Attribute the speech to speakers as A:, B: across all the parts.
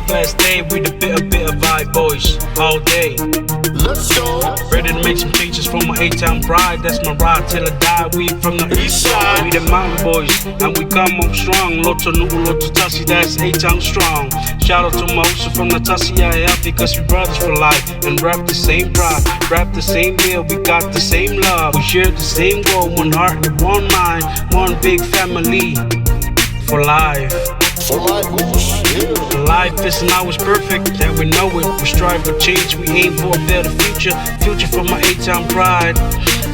A: Blessed day with a bit of vibe, boys, all day. Let's go. Ready to make some changes for my A-Town pride. That's my ride till I die. We from the east side. We the mountain boys, and we come up strong. Loto Nubu, Loto Tassi, that's A-Town strong. Shout out to Mahusa from the Tassi, because we brothers for life. And rap the same pride, rap the same meal. We got the same love, we share the same goal. One heart and one mind, one big family. For life.
B: For life,
A: life isn't always perfect, and we know it. We strive for change, we aim for a better future. Future for my A-Town pride,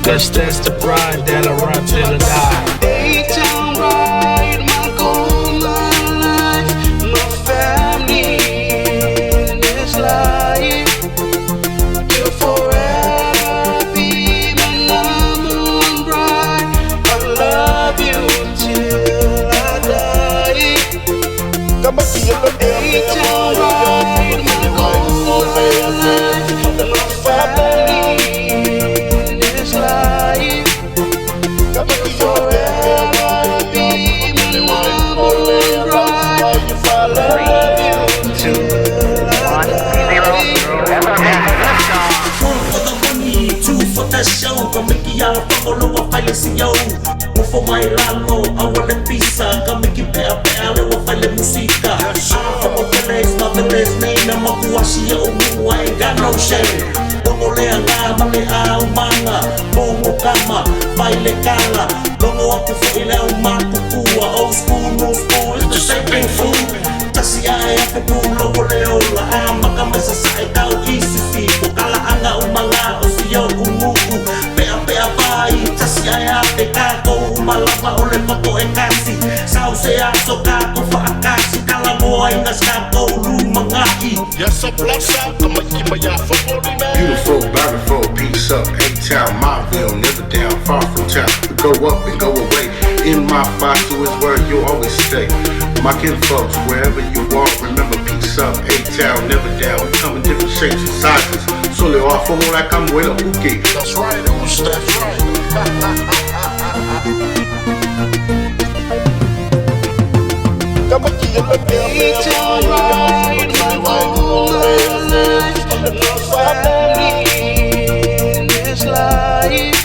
A: cause that's the pride that I rap till I die. A-Town pride, my goal, my life, my family in this life. You'll forever be my number one bride. I love you till I die. A-Town pride, my goal, my life, my family in this life. You'll forever be my number one bride. I love you till I die.
C: One for the money, two for the show. Kamiki ya pakolo wa file siyo. One for my lalo, I want a pizza. Kamiki pea le wa file musika. I'm from a village, my village name. I'm a kuwashi ya umu, I ain't got no shame. Dongo lea nga, male a umanga. Bongo kama, file kala. Dongo aku fo ile umakukua. Old school, new school, it's the same thing food. Kasi ay aku logo leola. Ama kama sa ikaw isisi. Kala anga umanga, o siyo umuku. Pea bai, kasi ay kako. Umalapa ole pato e kasi. Sao se aso kako fa akasi. Kala mo ay ngas kako lumangai.
B: yes, I bless out, kamaki maya for body man.
D: Beautiful, bountiful, peace up, A-Town, Myville, never down, far from town. We go up and go away. In my thoughts, to his word, you always stay. My kinfolks, wherever you are, remember peace up, A-Town, never down. We come in different shapes and sizes. So le off from like I'm with a bouquet.
B: That's right, Oosh, that's right.
A: A-Town pride, my goal, my life, my family in this life.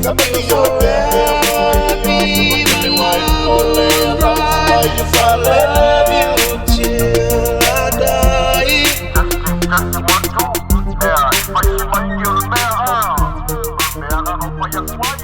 A: You'll forever be my number one bride. I love you till I die.
E: Yeah, if I see my girl there,